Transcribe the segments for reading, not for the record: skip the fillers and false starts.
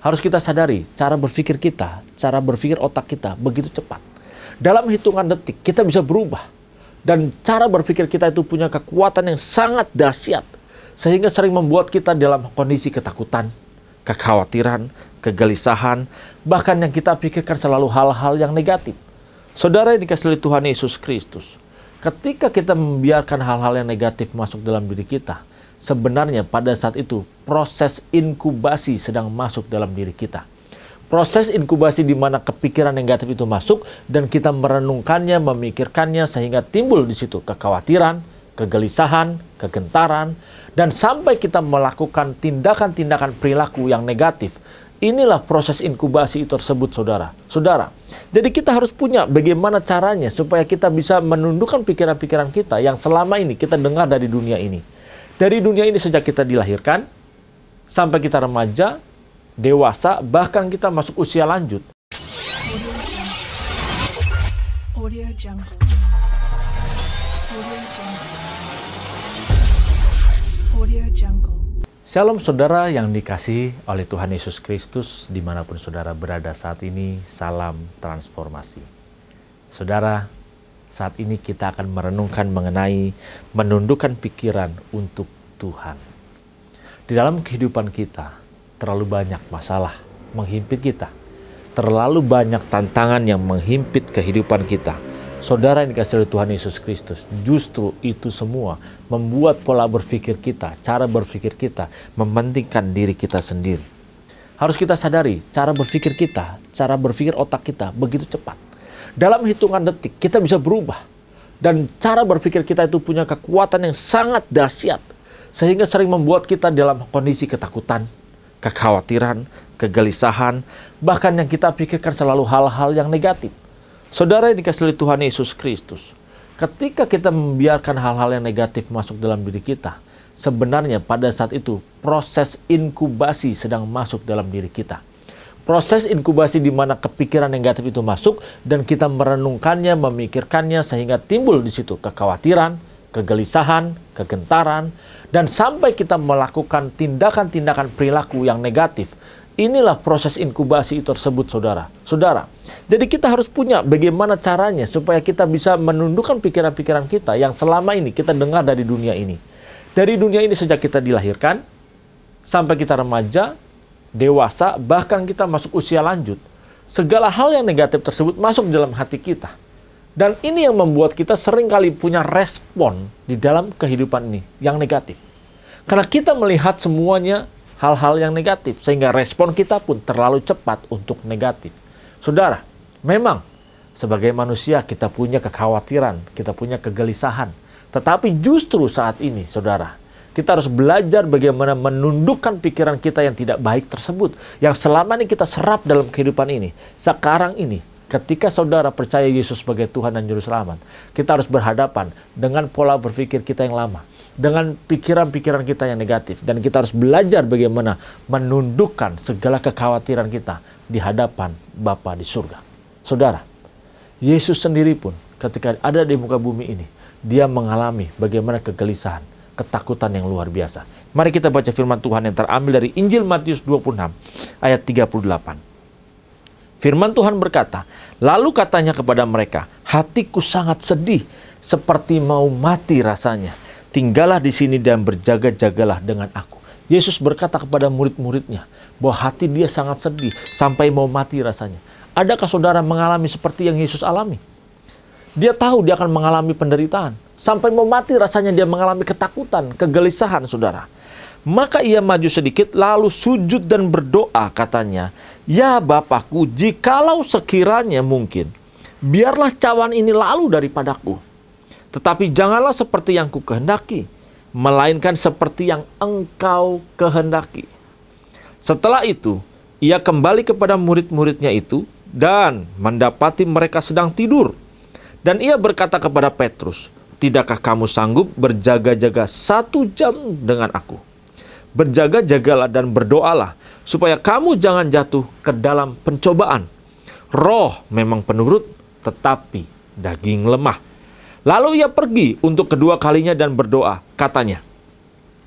Harus kita sadari, cara berpikir kita, cara berpikir otak kita begitu cepat. Dalam hitungan detik, kita bisa berubah. Dan cara berpikir kita itu punya kekuatan yang sangat dahsyat. Sehingga sering membuat kita dalam kondisi ketakutan, kekhawatiran, kegelisahan, bahkan yang kita pikirkan selalu hal-hal yang negatif. Saudara yang dikasihi oleh Tuhan Yesus Kristus, ketika kita membiarkan hal-hal yang negatif masuk dalam diri kita, sebenarnya pada saat itu proses inkubasi sedang masuk dalam diri kita. Proses inkubasi di mana kepikiran negatif itu masuk dan kita merenungkannya, memikirkannya sehingga timbul di situ kekhawatiran, kegelisahan, kegentaran, dan sampai kita melakukan tindakan-tindakan perilaku yang negatif. Inilah proses inkubasi itu tersebut, saudara. Saudara, jadi kita harus punya bagaimana caranya supaya kita bisa menundukkan pikiran-pikiran kita yang selama ini kita dengar dari dunia ini. Dari dunia ini sejak kita dilahirkan, sampai kita remaja, dewasa, bahkan kita masuk usia lanjut. Audio Jungle. Audio Jungle. Shalom saudara yang dikasihi oleh Tuhan Yesus Kristus, dimanapun saudara berada saat ini, salam transformasi. Saudara, saat ini kita akan merenungkan mengenai menundukkan pikiran untuk Tuhan. Di dalam kehidupan kita, terlalu banyak masalah menghimpit kita. Terlalu banyak tantangan yang menghimpit kehidupan kita. Saudara yang dikasihi oleh Tuhan Yesus Kristus, justru itu semua membuat pola berpikir kita, cara berpikir kita, mementingkan diri kita sendiri. Harus kita sadari, cara berpikir kita, cara berpikir otak kita begitu cepat. Dalam hitungan detik, kita bisa berubah. Dan cara berpikir kita itu punya kekuatan yang sangat dahsyat. Sehingga sering membuat kita dalam kondisi ketakutan, kekhawatiran, kegelisahan, bahkan yang kita pikirkan selalu hal-hal yang negatif. Saudara yang dikasihi oleh Tuhan Yesus Kristus, ketika kita membiarkan hal-hal yang negatif masuk dalam diri kita, sebenarnya pada saat itu proses inkubasi sedang masuk dalam diri kita. Proses inkubasi di mana kepikiran negatif itu masuk dan kita merenungkannya, memikirkannya sehingga timbul di situ kekhawatiran, kegelisahan, kegentaran, dan sampai kita melakukan tindakan-tindakan perilaku yang negatif. Inilah proses inkubasi itu tersebut, saudara. Saudara, jadi kita harus punya bagaimana caranya supaya kita bisa menundukkan pikiran-pikiran kita yang selama ini kita dengar dari dunia ini. Dari dunia ini sejak kita dilahirkan, sampai kita remaja, dewasa, bahkan kita masuk usia lanjut. Segala hal yang negatif tersebut masuk dalam hati kita. Dan ini yang membuat kita seringkali punya respon di dalam kehidupan ini yang negatif. Karena kita melihat semuanya hal-hal yang negatif, sehingga respon kita pun terlalu cepat untuk negatif. Saudara, memang sebagai manusia kita punya kekhawatiran, kita punya kegelisahan. Tetapi justru saat ini, saudara, kita harus belajar bagaimana menundukkan pikiran kita yang tidak baik tersebut. Yang selama ini kita serap dalam kehidupan ini. Sekarang ini, ketika saudara percaya Yesus sebagai Tuhan dan Juru Selamat, kita harus berhadapan dengan pola berpikir kita yang lama. Dengan pikiran-pikiran kita yang negatif. Dan kita harus belajar bagaimana menundukkan segala kekhawatiran kita di hadapan Bapa di surga. Saudara, Yesus sendiri pun ketika ada di muka bumi ini, dia mengalami bagaimana kegelisahan, ketakutan yang luar biasa. Mari kita baca firman Tuhan yang terambil dari Injil Matius 26 ayat 38. Firman Tuhan berkata, lalu katanya kepada mereka, hatiku sangat sedih seperti mau mati rasanya. Tinggallah di sini dan berjaga-jagalah dengan aku. Yesus berkata kepada murid-muridnya bahwa hati dia sangat sedih sampai mau mati rasanya. Adakah saudara mengalami seperti yang Yesus alami? Dia tahu dia akan mengalami penderitaan. Sampai mau mati rasanya dia mengalami ketakutan, kegelisahan, saudara. Maka ia maju sedikit lalu sujud dan berdoa katanya, ya Bapakku, jikalau sekiranya mungkin, biarlah cawan ini lalu daripadaku. Tetapi janganlah seperti yang ku kehendaki, melainkan seperti yang engkau kehendaki. Setelah itu, ia kembali kepada murid-muridnya itu dan mendapati mereka sedang tidur. Dan ia berkata kepada Petrus, tidakkah kamu sanggup berjaga-jaga 1 jam dengan aku? Berjaga-jagalah dan berdoalah, supaya kamu jangan jatuh ke dalam pencobaan. Roh memang penurut, tetapi daging lemah. Lalu ia pergi untuk kedua kalinya dan berdoa, katanya,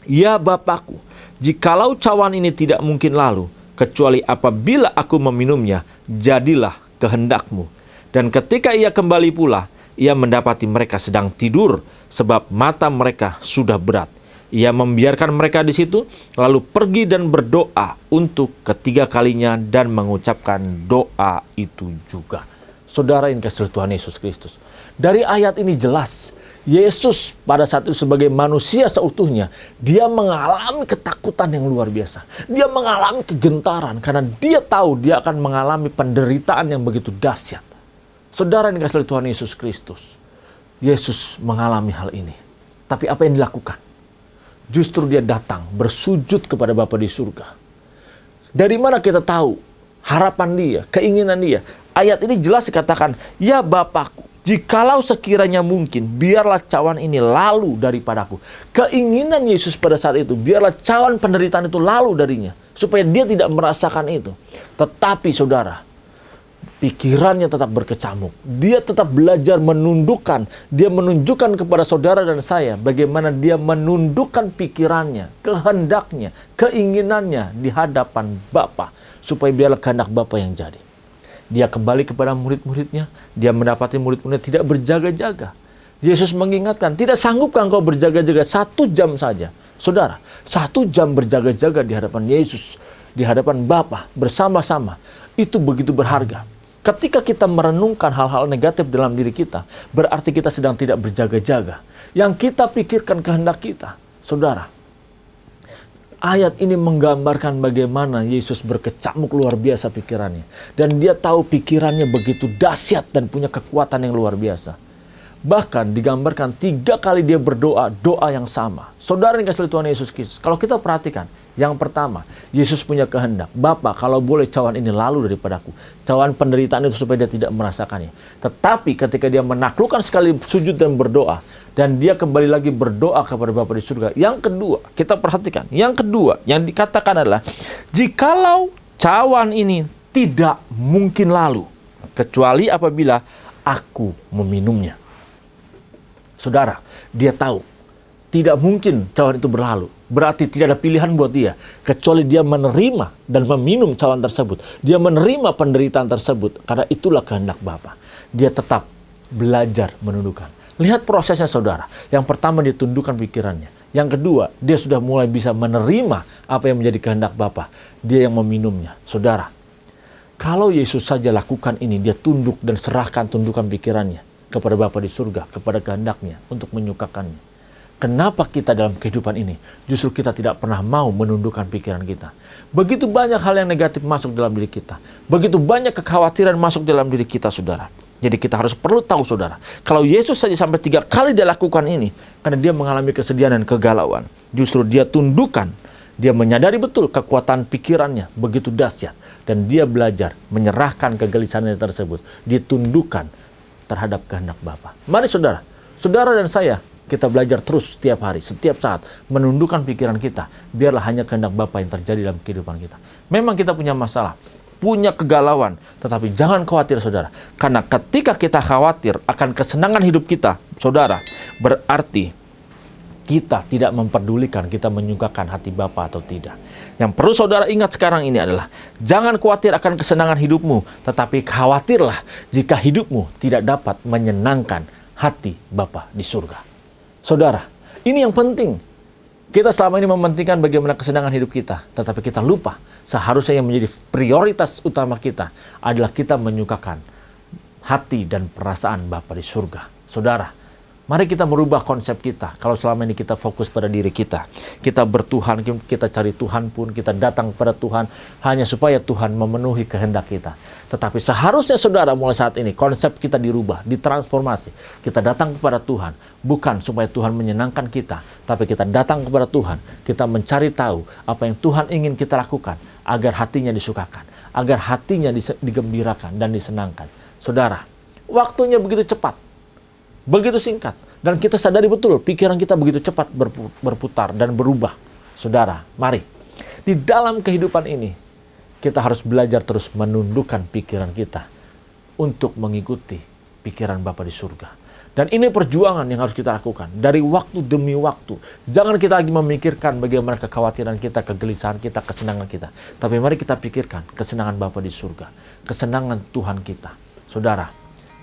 ya Bapakku, jikalau cawan ini tidak mungkin lalu, kecuali apabila aku meminumnya, jadilah kehendakmu. Dan ketika ia kembali pula, ia mendapati mereka sedang tidur, sebab mata mereka sudah berat. Ia membiarkan mereka di situ, lalu pergi dan berdoa untuk ketiga kalinya dan mengucapkan doa itu juga. Saudara yang kasih Tuhan Yesus Kristus, dari ayat ini jelas, Yesus pada saat itu sebagai manusia seutuhnya, dia mengalami ketakutan yang luar biasa. Dia mengalami kegentaran karena dia tahu dia akan mengalami penderitaan yang begitu dahsyat. Saudara yang dikasihi Tuhan Yesus Kristus, Yesus mengalami hal ini. Tapi apa yang dilakukan? Justru dia datang bersujud kepada Bapa di surga. Dari mana kita tahu harapan dia, keinginan dia? Ayat ini jelas dikatakan, ya Bapakku, jikalau sekiranya mungkin, biarlah cawan ini lalu daripadaku. Keinginan Yesus pada saat itu, biarlah cawan penderitaan itu lalu darinya. Supaya dia tidak merasakan itu. Tetapi saudara, pikirannya tetap berkecamuk. Dia tetap belajar menundukkan. Dia menunjukkan kepada saudara dan saya bagaimana dia menundukkan pikirannya, kehendaknya, keinginannya di hadapan Bapa. Supaya biarlah kehendak Bapa yang jadi. Dia kembali kepada murid-muridnya. Dia mendapati murid-muridnya tidak berjaga-jaga. Yesus mengingatkan, tidak sanggupkah engkau berjaga-jaga 1 jam saja? Saudara, 1 jam berjaga-jaga di hadapan Yesus, di hadapan Bapa bersama-sama, itu begitu berharga. Ketika kita merenungkan hal-hal negatif dalam diri kita, berarti kita sedang tidak berjaga-jaga. Yang kita pikirkan kehendak kita. Saudara, ayat ini menggambarkan bagaimana Yesus berkecamuk luar biasa pikirannya. Dan dia tahu pikirannya begitu dahsyat dan punya kekuatan yang luar biasa. Bahkan digambarkan 3 kali dia berdoa, doa yang sama. Saudara yang kasih Tuhan Yesus Kristus, kalau kita perhatikan, yang pertama, Yesus punya kehendak. Bapa, kalau boleh cawan ini lalu daripadaku. Cawan penderitaan itu supaya dia tidak merasakannya. Tetapi ketika dia menaklukkan sekali sujud dan berdoa, dan dia kembali lagi berdoa kepada Bapa di surga. Yang kedua, kita perhatikan. Yang kedua, yang dikatakan adalah, jikalau cawan ini tidak mungkin lalu, kecuali apabila aku meminumnya. Saudara, dia tahu tidak mungkin cawan itu berlalu. Berarti tidak ada pilihan buat dia kecuali dia menerima dan meminum cawan tersebut. Dia menerima penderitaan tersebut karena itulah kehendak Bapa. Dia tetap belajar menundukkan. Lihat prosesnya saudara. Yang pertama dia tundukkan pikirannya. Yang kedua, dia sudah mulai bisa menerima apa yang menjadi kehendak Bapa. Dia yang meminumnya. Saudara, kalau Yesus saja lakukan ini, dia tunduk dan serahkan tundukan pikirannya kepada Bapa di surga, kepada kehendaknya untuk menyukakannya. Kenapa kita dalam kehidupan ini justru kita tidak pernah mau menundukkan pikiran kita? Begitu banyak hal yang negatif masuk dalam diri kita. Begitu banyak kekhawatiran masuk dalam diri kita, saudara. Jadi kita harus perlu tahu, saudara. Kalau Yesus saja sampai 3 kali dia lakukan ini, karena dia mengalami kesedihan dan kegalauan. Justru dia tundukkan. Dia menyadari betul kekuatan pikirannya begitu dahsyat. Dan dia belajar menyerahkan kegelisahannya tersebut. Ditundukkan terhadap kehendak Bapa. Mari saudara. Saudara dan saya, kita belajar terus setiap hari, setiap saat, menundukkan pikiran kita. Biarlah hanya kehendak Bapa yang terjadi dalam kehidupan kita. Memang kita punya masalah, punya kegalauan, tetapi jangan khawatir saudara. Karena ketika kita khawatir akan kesenangan hidup kita, saudara, berarti kita tidak memperdulikan kita menyukakan hati Bapa atau tidak. Yang perlu saudara ingat sekarang ini adalah, jangan khawatir akan kesenangan hidupmu, tetapi khawatirlah jika hidupmu tidak dapat menyenangkan hati Bapa di surga. Saudara, ini yang penting. Kita selama ini mementingkan bagaimana kesenangan hidup kita. Tetapi kita lupa, seharusnya yang menjadi prioritas utama kita adalah kita menyukakan hati dan perasaan Bapa di surga. Saudara, mari kita merubah konsep kita. Kalau selama ini kita fokus pada diri kita, kita bertuhan, kita cari Tuhan pun, kita datang kepada Tuhan hanya supaya Tuhan memenuhi kehendak kita. Tetapi seharusnya saudara mulai saat ini konsep kita dirubah, ditransformasi. Kita datang kepada Tuhan bukan supaya Tuhan menyenangkan kita, tapi kita datang kepada Tuhan, kita mencari tahu apa yang Tuhan ingin kita lakukan agar hatinya disukakan, agar hatinya digembirakan dan disenangkan. Saudara, waktunya begitu cepat, begitu singkat, dan kita sadari betul pikiran kita begitu cepat berputar dan berubah. Saudara, mari di dalam kehidupan ini kita harus belajar terus menundukkan pikiran kita untuk mengikuti pikiran Bapa di surga. Dan ini perjuangan yang harus kita lakukan dari waktu demi waktu. Jangan kita lagi memikirkan bagaimana kekhawatiran kita, kegelisahan kita, kesenangan kita. Tapi mari kita pikirkan kesenangan Bapa di surga, kesenangan Tuhan kita. Saudara,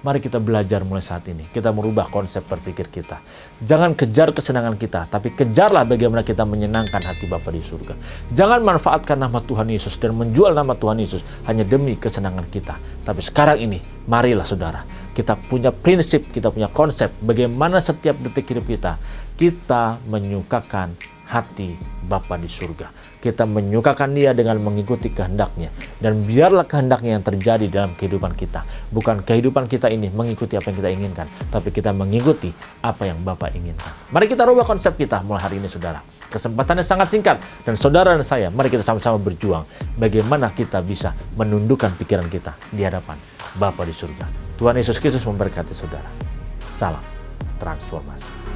mari kita belajar mulai saat ini. Kita merubah konsep berpikir kita. Jangan kejar kesenangan kita, tapi kejarlah bagaimana kita menyenangkan hati Bapa di surga. Jangan manfaatkan nama Tuhan Yesus dan menjual nama Tuhan Yesus hanya demi kesenangan kita. Tapi sekarang ini, marilah saudara, kita punya prinsip, kita punya konsep bagaimana setiap detik hidup kita menyukakan hati Bapa di surga. Kita menyukakan Dia dengan mengikuti kehendaknya. Dan biarlah kehendaknya yang terjadi dalam kehidupan kita. Bukan kehidupan kita ini mengikuti apa yang kita inginkan, tapi kita mengikuti apa yang Bapa inginkan. Mari kita rubah konsep kita mulai hari ini, saudara. Kesempatannya sangat singkat, dan saudara dan saya, mari kita sama-sama berjuang bagaimana kita bisa menundukkan pikiran kita di hadapan Bapa di surga. Tuhan Yesus Kristus memberkati saudara. Salam transformasi.